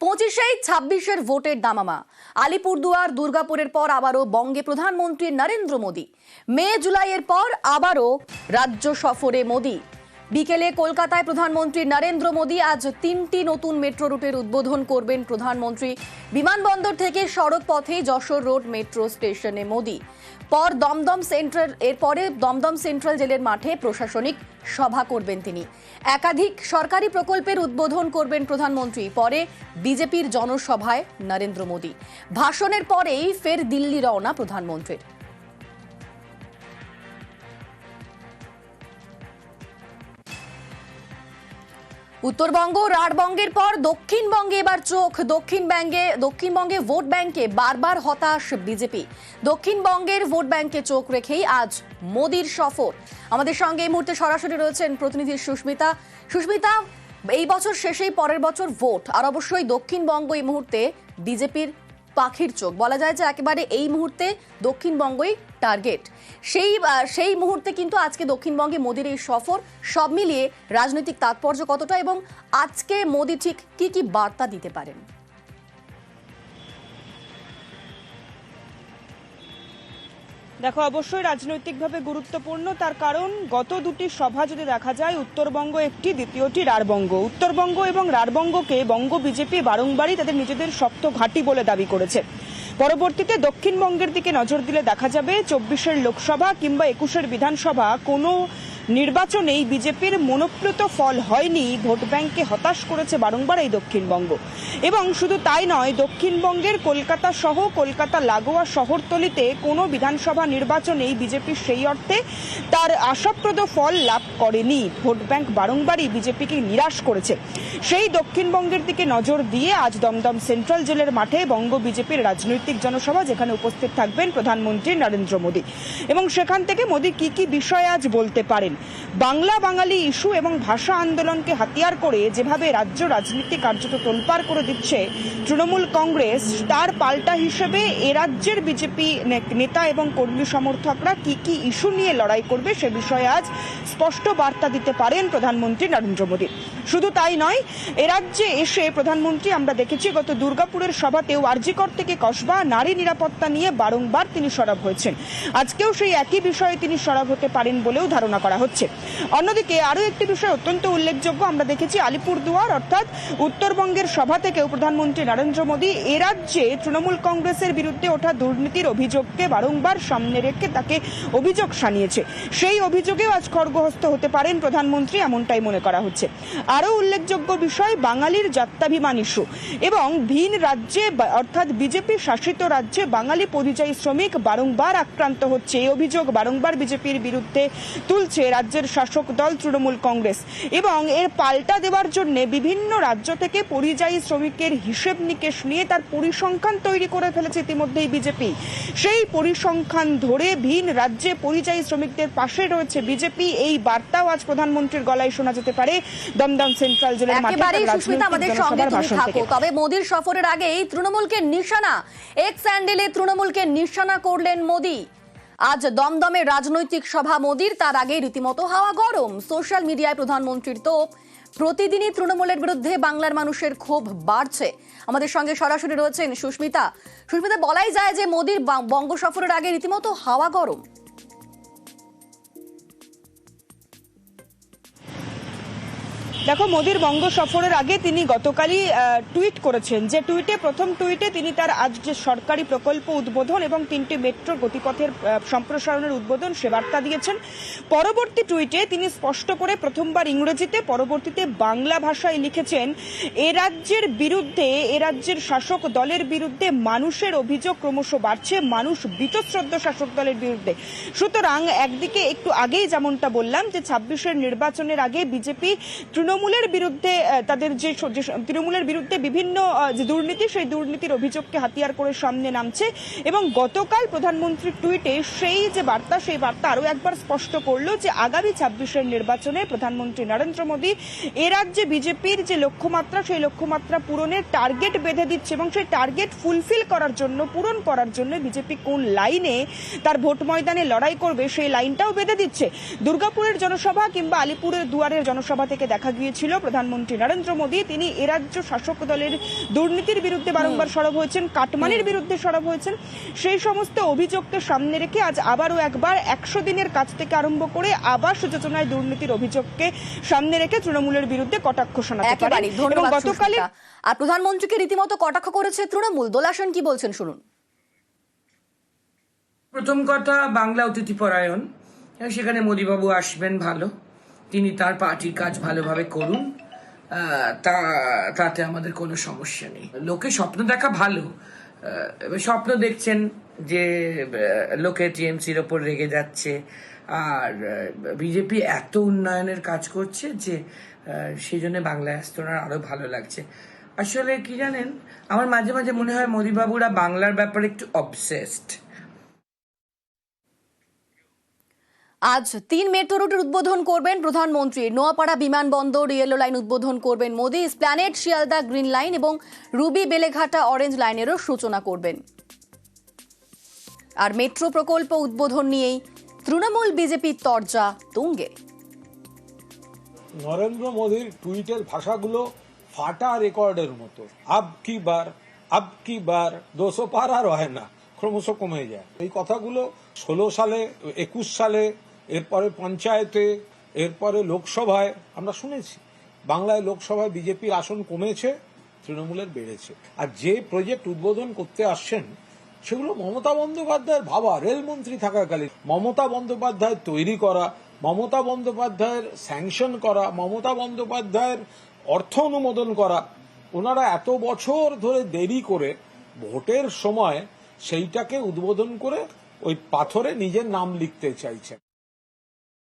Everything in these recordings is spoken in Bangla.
25 26-এর ভোটের দামামা। আলিপুরদুয়ার দুর্গাপুরের পর আবারও বঙ্গে প্রধানমন্ত্রী নরেন্দ্র মোদী। মে জুলাইয়ের পর আবারও রাজ্য সফরে মোদী। বিকেলে কলকাতায় প্রধানমন্ত্রী নরেন্দ্র মোদী আজ 3টি নতুন মেট্রো রুটের উদ্বোধন করবেন প্রধানমন্ত্রী। বিমানবন্দর থেকে সড়ক পথে যশোর রোড মেট্রো স্টেশনে মোদী। এরপরে দমদম সেন্ট্রাল জেলের মাঠে প্রশাসনিক সভা করবেন তিনি। একাধিক সরকারি প্রকল্পের উদ্বোধন করবেন প্রধানমন্ত্রী। পরে বিজেপির জনসভায় নরেন্দ্র মোদী। ভাষণের পরেই ফের দিল্লি রওনা প্রধানমন্ত্রীর। উত্তরবঙ্গ রাঢ়বঙ্গের পর দক্ষিণবঙ্গে এবার চোখ। দক্ষিণবঙ্গে ভোট ব্যাংকে বারবার হতাশ বিজেপি। দক্ষিণবঙ্গের ভোট ব্যাংকে চোখ রেখেই আজ মোদীর সফর। আমাদের সঙ্গে এই মুহূর্তে সরাসরি রয়েছেন প্রতিনিধি সুস্মিতা। এই বছর শেষেই পরের বছর ভোট, আর অবশ্যই দক্ষিণবঙ্গ এই মুহূর্তে বিজেপির পাখির চোখ। বলা যায় যে একেবারে এই মুহূর্তে দক্ষিণবঙ্গই টার্গেট। সেই মুহূর্তে কিন্তু আজকে দক্ষিণবঙ্গে মোদীর এই সফর, সব মিলিয়ে রাজনৈতিক তাৎপর্য কতটা এবং আজকে মোদী ঠিক কি বার্তা দিতে পারেন? দেখো, অবশ্যই রাজনৈতিকভাবে গুরুত্বপূর্ণ, তার কারণ গত দুটি সভা যদি দেখা যায়, উত্তরবঙ্গ একটি, দ্বিতীয়টি রাঢ়বঙ্গ। উত্তরবঙ্গ এবং রাঢ়বঙ্গকে বঙ্গ বিজেপি বারংবারই তাদের নিজেদের শক্ত ঘাঁটি বলে দাবি করেছে। পরবর্তীতে দক্ষিণবঙ্গের দিকে নজর দিলে দেখা যাবে 24-এর লোকসভা কিংবা 21-এর বিধানসভা কোনো নির্বাচনেই বিজেপির মনোপ্রীত ফল হয়নি। ভোট ব্যাংকে হতাশ করেছে বারংবার এই দক্ষিণবঙ্গ। এবং শুধু তাই নয়, দক্ষিণবঙ্গের কলকাতা সহ কলকাতা লাগোয়া শহরতলিতে কোনো বিধানসভা নির্বাচনেই বিজেপি সেই অর্থে তার আশাপ্রদ ফল লাভ করেনি। ভোট ব্যাংক বারংবারই বিজেপিকে নিরাশ করেছে। সেই দক্ষিণবঙ্গের দিকে নজর দিয়ে আজ দমদম সেন্ট্রাল জেলের মাঠে বঙ্গ বিজেপির রাজনৈতিক জনসভা, যেখানে উপস্থিত থাকবেন প্রধানমন্ত্রী নরেন্দ্র মোদী। এবং সেখান থেকে মোদী কি বিষয়ে আজ বলতে পারেন। বাংলা বাঙালি ইস্যু এবং ভাষা আন্দোলনকে হাতিয়ার করে যেভাবে রাজ্য রাজনীতি কার্যত তোলপাড় করে দিচ্ছে তৃণমূল কংগ্রেস, তার পাল্টা হিসেবে এ রাজ্যের বিজেপি নেতা এবং কর্মী সমর্থকরা কি ইস্যু নিয়ে লড়াই করবে সে বিষয়ে আজ স্পষ্ট বার্তা দিতে পারেন প্রধানমন্ত্রী নরেন্দ্র মোদী। শুধু তাই নয়, এ রাজ্যে এসে প্রধানমন্ত্রী আমরা দেখেছি গত দুর্গাপুরের সভাতেও আরজিকর থেকে কসবা নারী নিরাপত্তা নিয়ে বারংবার তিনি সরব হয়েছেন। আজকেও সেই একই বিষয়ে তিনি সরব হতে পারেন বলেও ধারণা করা হচ্ছে। অন্যদিকে আরো একটি বিষয় অত্যন্ত উল্লেখযোগ্য, আমরা দেখেছি আলিপুরদুয়ার অর্থাৎ উত্তরবঙ্গের সভা থেকেও প্রধানমন্ত্রী নরেন্দ্র মোদী এ রাজ্যে তৃণমূল কংগ্রেসের বিরুদ্ধে ওঠা দুর্নীতির অভিযোগকে বারংবার সামনে রেখে তাকে অভিযোগ শানিয়েছে। সেই অভিযোগেও আজ খড়গহস্ত হতে পারেন প্রধানমন্ত্রী, এমনটাই মনে করা হচ্ছে। আরো উল্লেখযোগ্য বিষয় বাঙালির জাত্যাভিমান ইস্যু এবং ভিন রাজ্যে অর্থাৎ বিজেপি শাসিত রাজ্যে বাঙালি পরিযায়ী শ্রমিক বারংবার আক্রান্ত হচ্ছে। এই অভিযোগ বারংবার বিজেপির বিরুদ্ধে তুলছে রাজ্যের শাসক দল তৃণমূল কংগ্রেস। এবং এর পাল্টা দেওয়ার জন্য বিভিন্ন রাজ্য থেকে পরিযায়ী শ্রমিকের হিসেব নিকেশ নিয়ে তার পরিসংখ্যান তৈরি করে ফেলেছে ইতিমধ্যেই বিজেপি। সেই পরিসংখ্যান ধরে ভিন রাজ্যে পরিযায়ী শ্রমিকদের পাশে রয়েছে বিজেপি, এই বার্তাও আজ প্রধানমন্ত্রীর গলায় শোনা যেতে পারে দমদম সেন্ট্রাল জেলের মাঠে। তবে মোদীর সফরের আগেই তৃণমূলকে নিশানা, এক্স হ্যান্ডেলে তৃণমূলকে নিশানা করলেন মোদী। আজ দমদমে রাজনৈতিক সভা মোদীর, তার আগে রীতিমতো হাওয়া গরম। সোশ্যাল মিডিয়ায় প্রধানমন্ত্রীর তোপ। প্রতিদিনই তৃণমূলের বিরুদ্ধে বাংলার মানুষের ক্ষোভ বাড়ছে। আমাদের সঙ্গে সরাসরি রয়েছেন সুস্মিতা। বলাই যায় যে মোদীর বঙ্গ সফরের আগে রীতিমতো হাওয়া গরম। দেখো, মোদীর বঙ্গ সফরের আগে তিনি গতকালই টুইট করেছেন, যে প্রথম টুইটে তিনি তার আজ যে সরকারি প্রকল্প উদ্বোধন এবং 3টি মেট্রো গতিপথের সম্প্রসারণের উদ্বোধন সে বার্তা দিয়েছেন। পরবর্তী টুইটে তিনি স্পষ্ট করে প্রথমবার ইংরেজিতে, পরবর্তীতে বাংলা ভাষায় লিখেছেন, এ রাজ্যের শাসক দলের বিরুদ্ধে মানুষের অভিযোগ ক্রমশ বাড়ছে, মানুষ বীতশ্রদ্ধ শাসক দলের বিরুদ্ধে। সুতরাং একদিকে একটু আগেই যেমনটা বললাম যে 26-এর নির্বাচনের আগে বিজেপি তৃণমূলের বিরুদ্ধে বিভিন্ন যে দুর্নীতি, সেই দুর্নীতির অভিযোগকে হাতিয়ার করে সামনে নামছে। এবং গতকাল প্রধানমন্ত্রীর টুইটে সেই যে বার্তা, সেই বার্তা আরো একবার স্পষ্ট করলো যে আগামী 26-এর নির্বাচনে প্রধানমন্ত্রী নরেন্দ্র মোদী এ রাজ্যে বিজেপির যে লক্ষ্যমাত্রা, সেই লক্ষ্যমাত্রা পূরণের টার্গেট বেঁধে দিচ্ছে এবং সেই টার্গেট পূরণ করার জন্য বিজেপি কোন লাইনে তার ভোট ময়দানে লড়াই করবে সেই লাইনটাও বেঁধে দিচ্ছে। দুর্গাপুরের জনসভা কিংবা আলিপুরের দুয়ারের জনসভা থেকে দেখা গিয়েছিল প্রধানমন্ত্রী নরেন্দ্র মোদী। তিনি এ রাজ্য শাসক দলের দুর্নীতির বিরুদ্ধে বারংবার সরব হয়েছেন, কাটমানির বিরুদ্ধে সরব হয়েছেন। সেই সমস্ত অভিযোগকে সামনে রেখে আজ আবারও একবার 100 দিনের কাজ থেকে আরম্ভ করে আবাস যোজনায় দুর্নীতির অভিযোগকে সামনে রেখে তৃণমূলের বিরুদ্ধে কটাক্ষ শোনাতে পারেন। এবং গতকাল আর প্রধানমন্ত্রীকে রীতিমতো কটাক্ষ করেছে তৃণমূল। দোলা সেন কি বলছেন শুনুন। প্রথম কথা, বাংলা অতিথিপরায়ণ, সেখানে মোদীবাবু আসবেন, ভালো, তিনি তার পার্টির কাজ ভালোভাবে করুন, তাতে আমাদের কোনো সমস্যা নেই। লোকে স্বপ্ন দেখা ভালো, স্বপ্ন দেখছেন যে লোকে টিএমসির ওপর রেগে যাচ্ছে, আর বিজেপি এত উন্নয়নের কাজ করছে যে সেই জন্য বাংলায় আসতে ওনার আরো ভালো লাগছে। আসলে কি জানেন, আমার মাঝে মাঝে মনে হয় মোদীবাবুরা বাংলার ব্যাপারে একটু অবসেসড। আজ 3 মেট্রো রুটের উদ্বোধন করবেন প্রধানমন্ত্রী। নোয়াপাড়া বিমানবন্দর ইয়েলো লাইন উদ্বোধন করবেন মোদি। স্প্ল্যানেড শিয়ালদা গ্রিন লাইন এবং রুবি বেলেঘাটা অরেঞ্জ লাইনেরও সূচনা করবেন। আর মেট্রো প্রকল্প উদ্বোধন নিয়েই তৃণমূল বিজেপির তরজা তুঙ্গে। নরেন্দ্র মোদীর টুইটের ভাষাগুলো ফাটা রেকর্ডের মতো। আব কি বার 200 পার আর হয় না, ক্রমশ কমে যায়। এই কথাগুলো 16 সালে, 21 সালে, এরপরে পঞ্চায়েতে, এরপরে লোকসভায় আমরা শুনেছি। বাংলায় লোকসভায় বিজেপির আসন কমেছে, তৃণমূলের বেড়েছে। আর যে প্রজেক্ট উদ্বোধন করতে আসছেন সেগুলো মমতা বন্দ্যোপাধ্যায়ের ভাবা, রেলমন্ত্রী থাকাকালীন মমতা বন্দ্যোপাধ্যায় তৈরি করা, মমতা বন্দ্যোপাধ্যায়ের স্যাংশন করা, মমতা বন্দ্যোপাধ্যায়ের অর্থ অনুমোদন করা। ওনারা এত বছর ধরে দেরি করে ভোটের সময় সেইটাকে উদ্বোধন করে ওই পাথরে নিজের নাম লিখতে চাইছেন।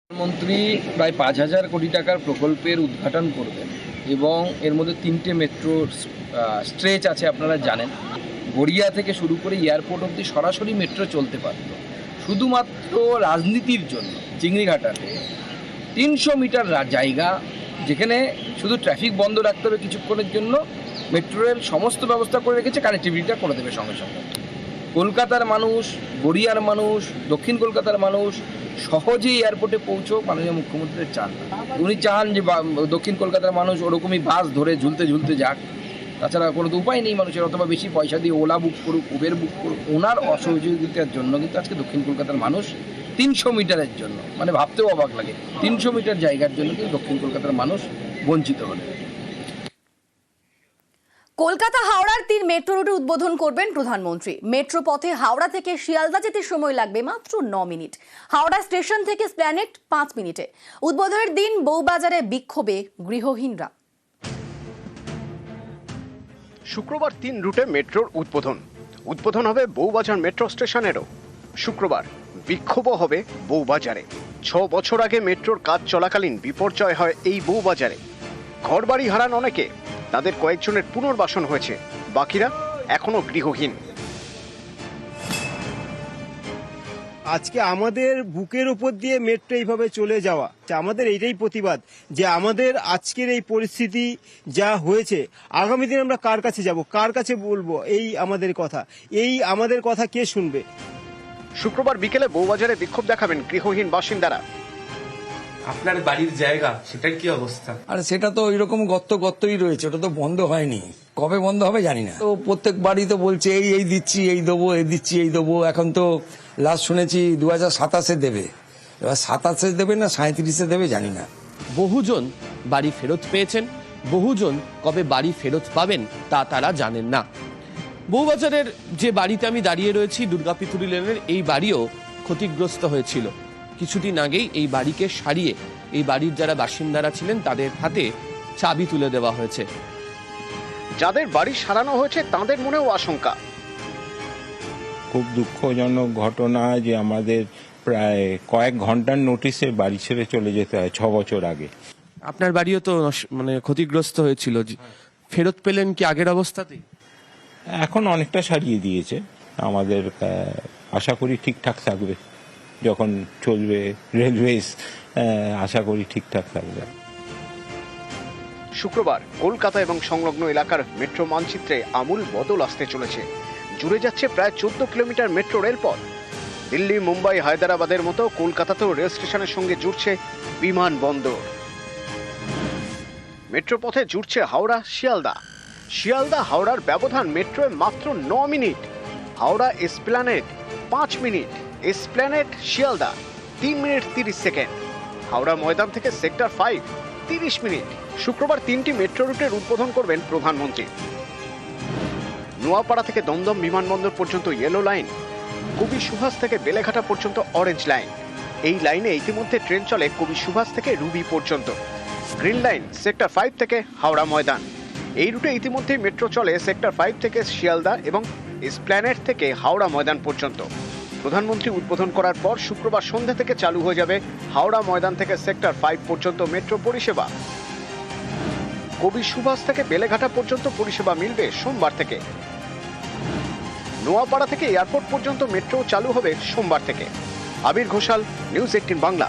প্রধানমন্ত্রী প্রায় 5,000 কোটি টাকার প্রকল্পের উদ্ঘাটন করবেন এবং এর মধ্যে 3টে মেট্রো স্ট্রেচ আছে, আপনারা জানেন। গড়িয়া থেকে শুরু করে এয়ারপোর্ট অবধি সরাসরি মেট্রো চলতে পারত। শুধুমাত্র রাজনীতির জন্য চিংড়িঘাটাতে 300 মিটার জায়গা, যেখানে শুধু ট্রাফিক বন্ধ রাখতে হবে কিছুক্ষণের জন্য, মেট্রো রেল সমস্ত ব্যবস্থা করে রেখেছে, কানেক্টিভিটিটা করে দেবে সঙ্গে সঙ্গে। কলকাতার মানুষ, গড়িয়ার মানুষ, দক্ষিণ কলকাতার মানুষ সহজেই এয়ারপোর্টে পৌঁছোক, মাননীয় মুখ্যমন্ত্রী চান। উনি চান যে দক্ষিণ কলকাতার মানুষ ওরকমই বাস ধরে ঝুলতে ঝুলতে যাক, তাছাড়া কোনো তো উপায় নেই মানুষের, অথবা বেশি পয়সা দিয়ে ওলা বুক করুক, উবের বুক করুক। ওনার অসহযোগিতার জন্য কিন্তু আজকে দক্ষিণ কলকাতার মানুষ 300 মিটারের জন্য, মানে ভাবতেও অবাক লাগে, 300 মিটার জায়গার জন্য কিন্তু দক্ষিণ কলকাতার মানুষ বঞ্চিত হলেন। কলকাতা হাওড়ার 3 মেট্রো রুটের উদ্বোধন করবেন প্রধানমন্ত্রী। মেট্রো পথে হাওড়া থেকে শিয়ালদা যেতে সময় লাগবে মাত্র 9 মিনিট। হাওড়া স্টেশন থেকে স্প্ল্যানেড 5 মিনিটে। উদ্বোধনের দিন বউবাজারে বিক্ষোভে গৃহহীনরা। শুক্রবার 3 রুটে মেট্রোর উদ্বোধন হবে বউবাজার মেট্রো স্টেশনেরও। শুক্রবার বিক্ষোভও হবে বউবাজারে। 6 বছর আগে মেট্রোর কাজ চলাকালীন বিপর্যয় হয় এই বউবাজারে। ঘরবাড়ি হারান অনেকে, তাদের কয়েকজনের পুনর্বাসন হয়েছে, বাকিরা এখনো গৃহহীন। আজকে আমাদের বুকের উপর দিয়ে মেট্রো এইভাবে চলে যাওয়া, আমাদের এইটাই প্রতিবাদ যে আমাদের আজকের এই পরিস্থিতি যা হয়েছে, আগামী দিন আমরা কার কাছে যাব, কার কাছে বলবো এই আমাদের কথা কে শুনবে। শুক্রবার বিকেলে বউবাজারে বিক্ষোভ দেখাবেন গৃহহীন বাসিন্দারা। আপনার বাড়ির জায়গা, সেটার কি অবস্থা? আর সেটা তো ওইরকম গর্তই রয়েছে, ওটা তো বন্ধ হয়নি, কবে বন্ধ হবে জানি না। তো প্রত্যেক বাড়ি তো বলছে এই দিচ্ছি, এই দেবো, এই দিচ্ছি, এই দেবো। এখন তো লাস্ট শুনেছি 2027-এ দেবে। এবার 27-এ দেবে না 37-এ দেবে জানি না। বহুজন বাড়ি ফেরত পেয়েছেন, বহুজন কবে বাড়ি ফেরত পাবেন তা তারা জানেন না। বউবাজারের যে বাড়িতে আমি দাঁড়িয়ে রয়েছি, দুর্গাপিতুরি লেনের, এই বাড়িও ক্ষতিগ্রস্ত হয়েছিল। কিছুদিন আগেই এই বাড়িকে সারিয়ে এই বাড়ির যারা বাসিন্দারা ছিলেন তাদের হাতে চাবি তুলে দেওয়া হয়েছে। যাদের বাড়ি সারানো হয়েছে তাদের মনেও আশঙ্কা। খুব দুঃখজনক ঘটনা যে আমাদের প্রায় কয়েক ঘন্টার নোটিশে বাড়ি ছেড়ে চলে যেতে হয় 6 বছর আগে। আপনার বাড়িও তো মানে ক্ষতিগ্রস্ত হয়েছিল, ফেরত পেলেন কি আগের অবস্থাতেই? এখন অনেকটা সারিয়ে দিয়েছে, আমাদের আশা করি ঠিকঠাক থাকবে, যখন চলবে রেলওয়েজ আশা করি ঠিকঠাক থাকবে। শুক্রবার কলকাতা এবং সংলগ্ন এলাকার মেট্রো মানচিত্রে আমূল বদল আসতে চলেছে। জুড়ে যাচ্ছে প্রায় 14 কিলোমিটার মেট্রো রেলপথ। দিল্লি, মুম্বাই, হায়দ্রাবাদের মতো কলকাতাতেও রেল স্টেশনের সঙ্গে জুড়ছে বিমানবন্দর। মেট্রো পথে জুড়ছে হাওড়া শিয়ালদা। শিয়ালদা হাওড়ার ব্যবধান মেট্রোয় মাত্র 9 minute. Howrah Esplanade 5 minute, Esplanade Sealdah 3 minute 30 second, Howrah Maidan থেকে সেক্টর 5 30 মিনিট। শুক্রবার 3টি মেট্রো রুটের উদ্বোধন করবেন প্রধানমন্ত্রী। নোয়াপাড়া থেকে দমদম বিমানবন্দর পর্যন্ত ইয়েলো লাইন, কবি সুভাষ থেকে বেলেঘাটা পর্যন্ত অরেঞ্জ লাইন। এই লাইনে ইতিমধ্যে ট্রেন চলে কবি সুভাষ থেকে রুবি পর্যন্ত। গ্রিন লাইন সেক্টর 5 থেকে হাওড়া ময়দান। এই রুটে ইতিমধ্যেই মেট্রো চলে সেক্টর 5 থেকে শিয়ালদা এবং এসপ্ল্যানেড থেকে হাওড়া ময়দান পর্যন্ত। প্রধানমন্ত্রী উদ্বোধন করার পর শুক্রবার সন্ধ্যা থেকে চালু হয়ে যাবে হাওড়া ময়দান থেকে সেক্টর 5 পর্যন্ত মেট্রো পরিষেবা। কবি সুভাষ থেকে বেলেঘাটা পর্যন্ত পরিষেবা মিলবে সোমবার থেকে। নোয়াপাড়া থেকে এয়ারপোর্ট পর্যন্ত মেট্রো চালু হবে সোমবার থেকে। আবির ঘোষাল, নিউজ 18 বাংলা।